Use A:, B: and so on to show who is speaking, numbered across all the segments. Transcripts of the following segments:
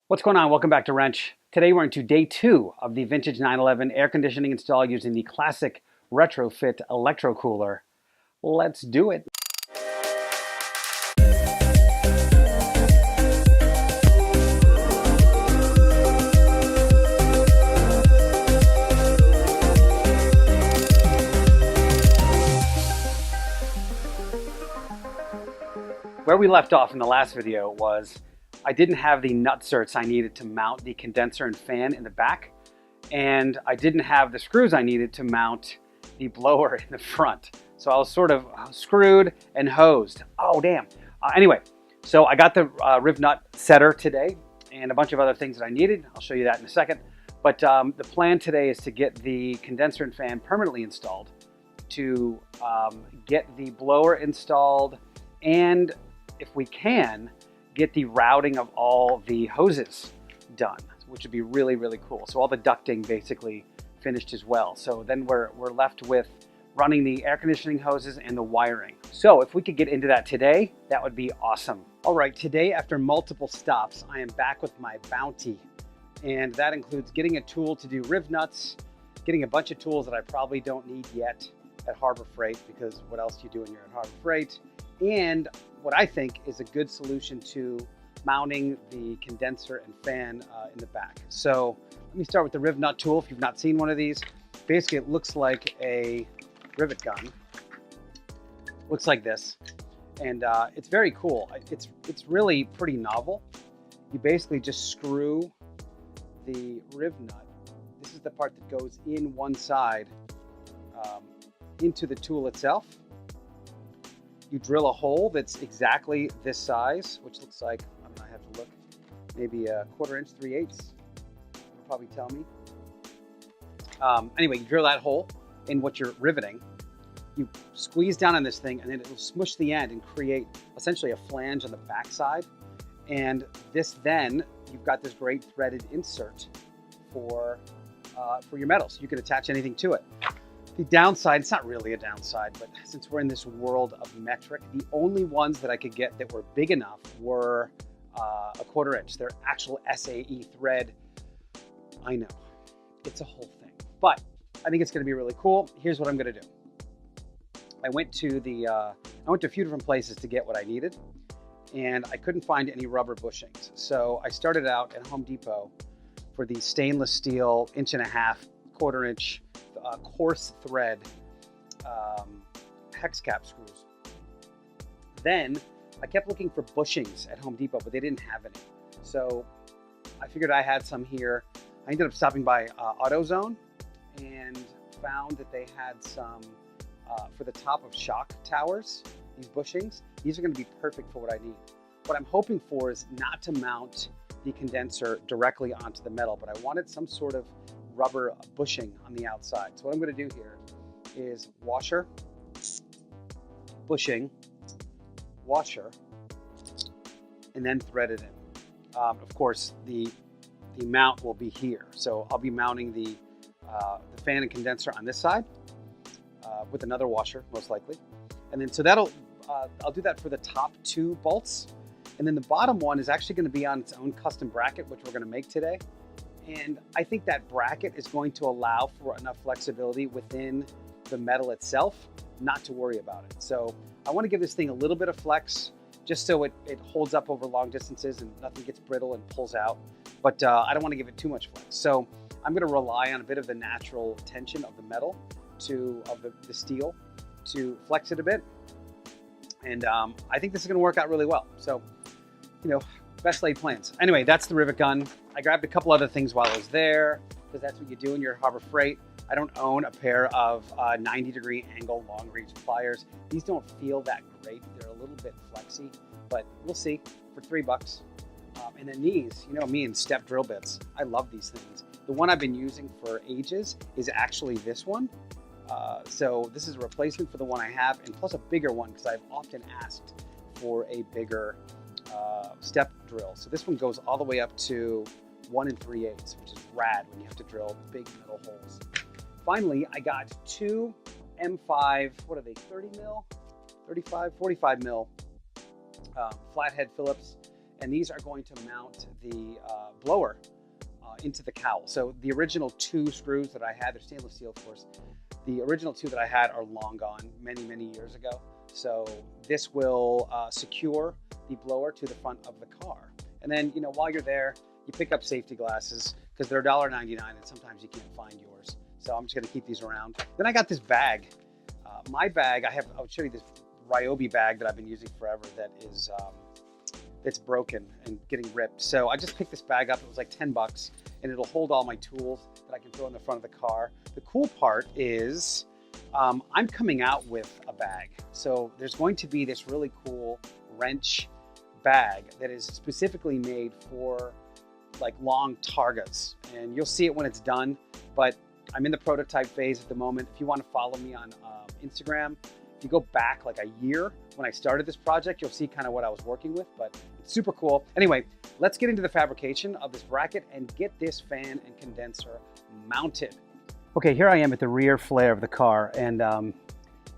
A: What's going on? Welcome back to Rennch. Today we're into day 2 of the vintage 911 air conditioning install using the Classic Retrofit Electrocooler. Let's do it. Where we left off in the last video was I didn't have the nutserts I needed to mount the condenser and fan in the back, and I didn't have the screws I needed to mount the blower in the front. So I was sort of screwed and hosed. Oh, damn. Anyway, so I got the riv nut setter today and a bunch of other things that I needed. I'll show you that in a second. But the plan today is to get the condenser and fan permanently installed, to get the blower installed, and if we can, get the routing of all the hoses done, which would be really, really cool. So all the ducting basically finished as well. So then we're left with running the air conditioning hoses and the wiring. So if we could get into that today, that would be awesome. All right, today after multiple stops, I am back with my bounty. And that includes getting a tool to do riv nuts, getting a bunch of tools that I probably don't need yet at Harbor Freight, because what else do you do when you're at Harbor Freight? And what I think is a good solution to mounting the condenser and fan in the back. So let me start with the riv nut tool. If you've not seen one of these, basically it looks like a rivet gun. Looks like this, and it's very cool. It's really pretty novel. You basically just screw the riv nut. This is the part that goes in one side into the tool itself. You drill a hole that's exactly this size, which looks like, I don't know, I have to look, maybe a 1/4 inch, 3/8. You'll probably tell me. Anyway, you drill that hole in what you're riveting. You squeeze down on this thing, and then it will smush the end and create essentially a flange on the backside. And this, then you've got this great threaded insert for your metal, so you can attach anything to it. The downside, it's not really a downside, but since we're in this world of metric, the only ones that I could get that were big enough were a 1/4 inch. They're actual SAE thread. I know, it's a whole thing, but I think it's gonna be really cool. Here's what I'm gonna do. I went to a few different places to get what I needed, and I couldn't find any rubber bushings. So I started out at Home Depot for the stainless steel 1.5 inch, 1/4 inch, coarse thread hex cap screws. Then I kept looking for bushings at Home Depot, but they didn't have any. So I figured I had some here. I ended up stopping by AutoZone and found that they had some for the top of shock towers, these bushings. These are going to be perfect for what I need. What I'm hoping for is not to mount the condenser directly onto the metal, but I wanted some sort of rubber bushing on the outside. So what I'm going to do here is washer, bushing, washer, and then thread it in. Of course, the mount will be here. So I'll be mounting the fan and condenser on this side with another washer, most likely. And then so that'll I'll do that for the top 2 bolts. And then the bottom one is actually going to be on its own custom bracket, which we're going to make today. And I think that bracket is going to allow for enough flexibility within the metal itself not to worry about it. So I want to give this thing a little bit of flex just so it holds up over long distances and nothing gets brittle and pulls out. But I don't want to give it too much flex. So I'm going to rely on a bit of the natural tension of the metal, of the steel, to flex it a bit. And I think this is going to work out really well. So, you know, best laid plans. Anyway, that's the rivet gun. I grabbed a couple other things while I was there, because that's what you do when you're at Harbor Freight. I don't own a pair of 90-degree angle long reach pliers. These don't feel that great. They're a little bit flexy, but we'll see for $3. And then these, you know me and step drill bits. I love these things. The one I've been using for ages is actually this one. So this is a replacement for the one I have, and plus a bigger one, because I've often asked for a bigger step drill. So this one goes all the way up to 1 3/8, which is rad when you have to drill big metal holes. Finally, I got 2 M5, what are they, 30 mil, 35, 45 mil flathead Phillips and these are going to mount the blower into the cowl. So the original 2 screws that I had, they're stainless steel, of course. The original 2 that I had are long gone, many, many years ago. So this will secure the blower to the front of the car. And then, you know, while you're there, you pick up safety glasses because they're $1.99 and sometimes you can't find yours. So I'm just gonna keep these around. Then I got this bag. My bag, I'll show you this Ryobi bag that I've been using forever that is, it's broken and getting ripped. So I just picked this bag up. It was like 10 bucks and it'll hold all my tools that I can throw in the front of the car. The cool part is I'm coming out with a bag. So there's going to be this really cool Rennch bag that is specifically made for like long targas. And you'll see it when it's done, but I'm in the prototype phase at the moment. If you want to follow me on Instagram, if you go back like a year when I started this project, you'll see kind of what I was working with, but it's super cool. Anyway, let's get into the fabrication of this bracket and get this fan and condenser mounted. Okay, here I am at the rear flare of the car. And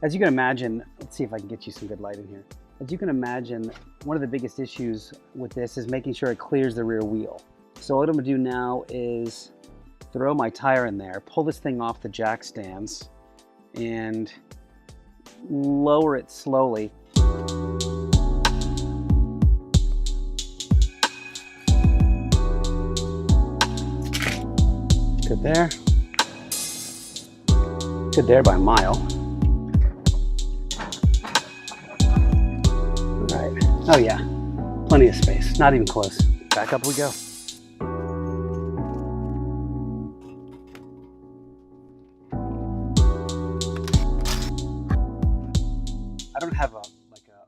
A: as you can imagine, let's see if I can get you some good light in here. As you can imagine, one of the biggest issues with this is making sure it clears the rear wheel. So what I'm gonna do now is throw my tire in there, pull this thing off the jack stands, and lower it slowly. Good there. Good there by a mile. All right. Oh yeah, plenty of space, not even close. Back up we go. I don't have a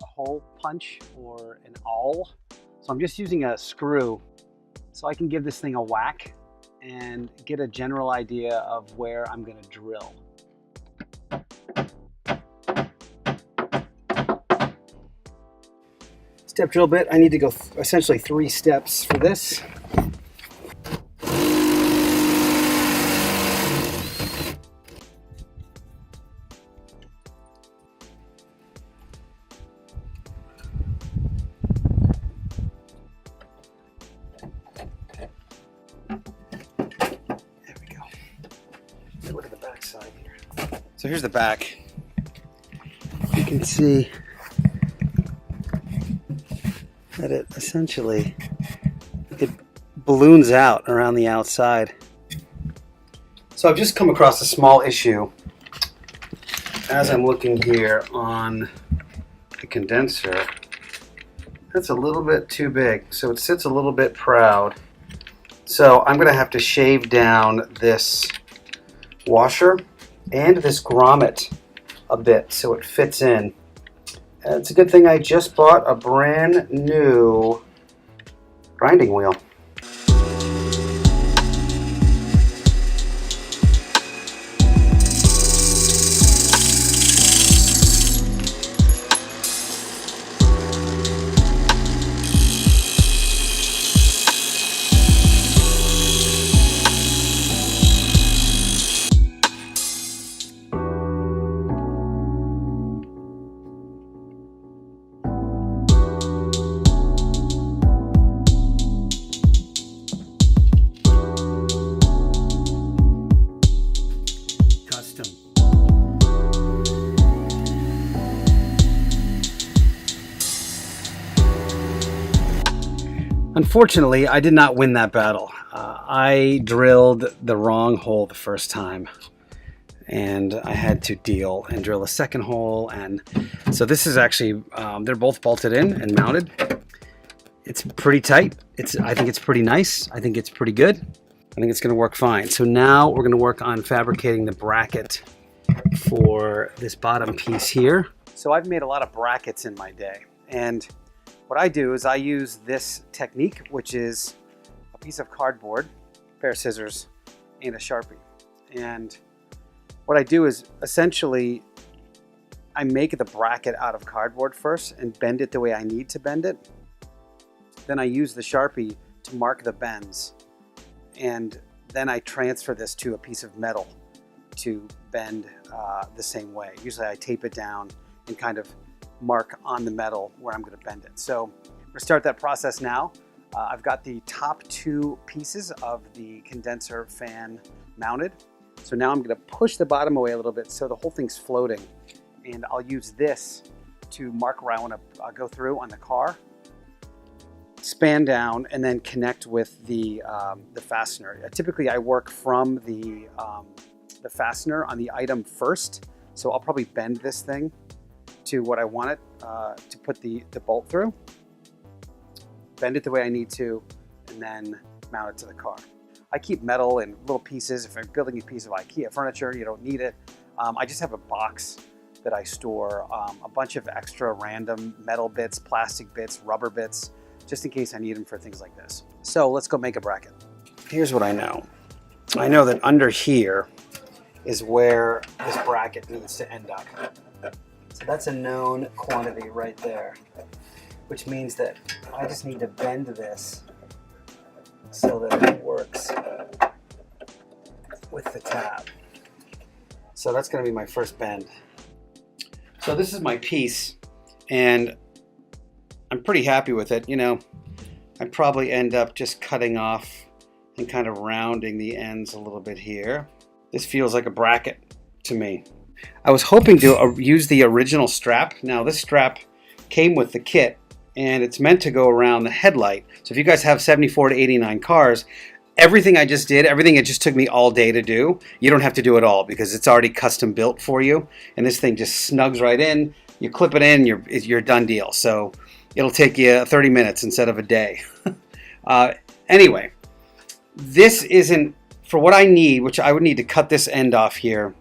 A: hole punch or an awl, so I'm just using a screw so I can give this thing a whack and get a general idea of where I'm going to drill. Step drill bit, I need to go essentially 3 steps for this. Look at the back side here. So here's the back. You can see that it essentially, it balloons out around the outside. So I've just come across a small issue as I'm looking here on the condenser. That's a little bit too big, so it sits a little bit proud. So I'm gonna have to shave down this washer and this grommet a bit so it fits in. And it's a good thing I just bought a brand new grinding wheel. Unfortunately, I did not win that battle. I drilled the wrong hole the first time, and I had to deal and drill a second hole. And so this is actually, they're both bolted in and mounted. It's pretty tight. I think it's pretty nice. I think it's pretty good. I think it's gonna work fine. So now we're gonna work on fabricating the bracket for this bottom piece here. So I've made a lot of brackets in my day, and what I do is I use this technique, which is a piece of cardboard, a pair of scissors, and a Sharpie. And what I do is essentially I make the bracket out of cardboard first and bend it the way I need to bend it. Then I use the Sharpie to mark the bends. And then I transfer this to a piece of metal to bend the same way. Usually I tape it down and kind of mark on the metal where I'm going to bend it. So gonna start that process now. I've got the top two pieces of the condenser fan mounted. So now I'm gonna push the bottom away a little bit so the whole thing's floating. And I'll use this to mark where I wanna go through on the car, span down, and then connect with the fastener. Typically I work from the fastener on the item first. So I'll probably bend this thing to what I want it to put the bolt through. Bend it the way I need to, and then mount it to the car. I keep metal in little pieces. If I'm building a piece of IKEA furniture, you don't need it. I just have a box that I store a bunch of extra random metal bits, plastic bits, rubber bits, just in case I need them for things like this. So let's go make a bracket. Here's what I know. I know that under here is where this bracket needs to end up. So that's a known quantity right there, which means that I just need to bend this so that it works with the tab. So that's going to be my first bend. So this is my piece, and I'm pretty happy with it. You know, I'd probably end up just cutting off and kind of rounding the ends a little bit here. This feels like a bracket to me. I was hoping to use the original strap. Now this strap came with the kit, and it's meant to go around the headlight. So if you guys have 74 to 89 cars, everything I just did, everything it just took me all day to do, you don't have to do it all because it's already custom built for you. And this thing just snugs right in. You clip it in, you're done deal. So it'll take you 30 minutes instead of a day. Anyway, this isn't for what I need, which I would need to cut this end off here.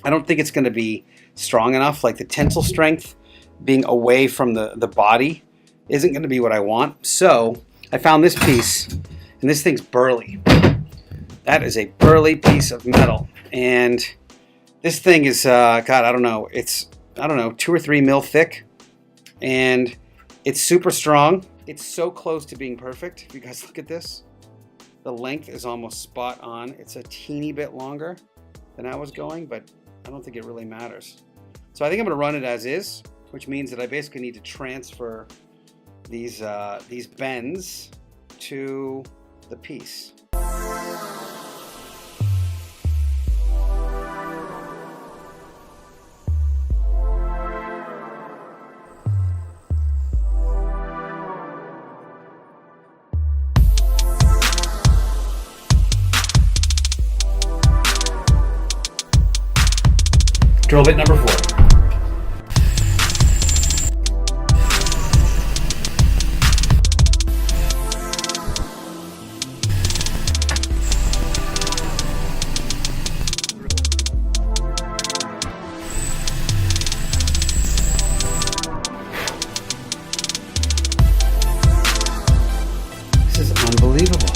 A: I don't think it's going to be strong enough. Like the tensile strength being away from the body isn't going to be what I want. So I found this piece, and this thing's burly. That is a burly piece of metal. And this thing is, God, I don't know. It's, 2 or 3 mil thick. And it's super strong. It's so close to being perfect. If you guys look at this, the length is almost spot on. It's a teeny bit longer than I was going, but I don't think it really matters. So I think I'm going to run it as is, which means that I basically need to transfer these bends to the piece. Drill bit number 4. This is unbelievable.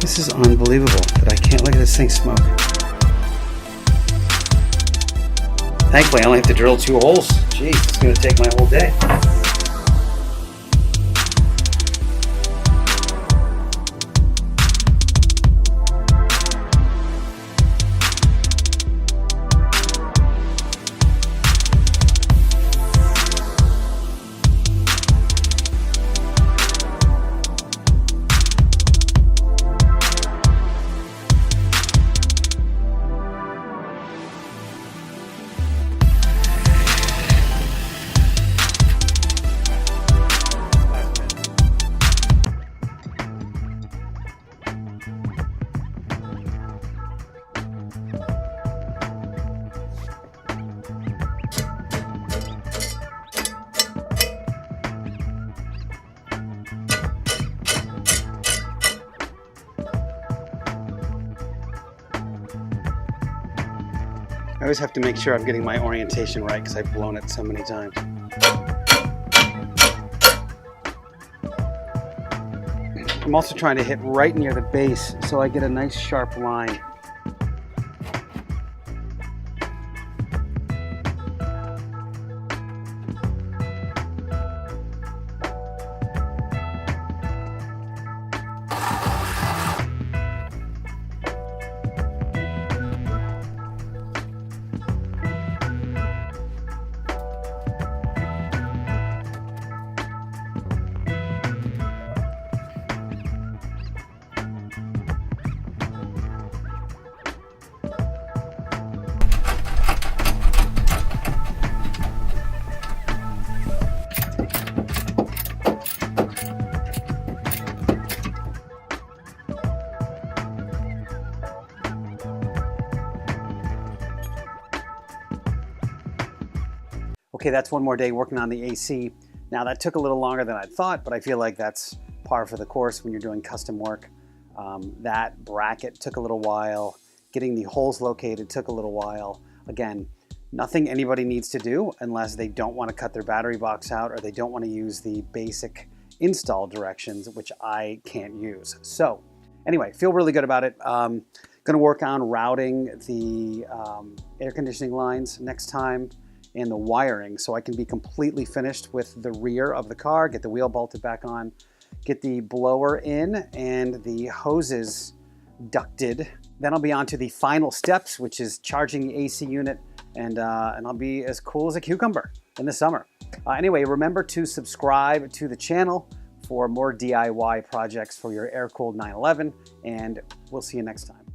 A: This is unbelievable that I can't look at this thing smoke. Thankfully, I only have to drill 2 holes. Jeez, it's going to take my whole day. I always have to make sure I'm getting my orientation right because I've blown it so many times. I'm also trying to hit right near the base so I get a nice sharp line. Okay, that's one more day working on the AC. Now that took a little longer than I'd thought, but I feel like that's par for the course when you're doing custom work. That bracket took a little while. Getting the holes located took a little while. Again, nothing anybody needs to do unless they don't want to cut their battery box out or they don't want to use the basic install directions, which I can't use. So anyway, feel really good about it. Going to work on routing the air conditioning lines next time and the wiring so I can be completely finished with the rear of the car, get the wheel bolted back on, get the blower in and the hoses ducted. Then I'll be on to the final steps, which is charging the AC unit, and I'll be as cool as a cucumber in the summer. Anyway, remember to subscribe to the channel for more DIY projects for your air-cooled 911, and we'll see you next time.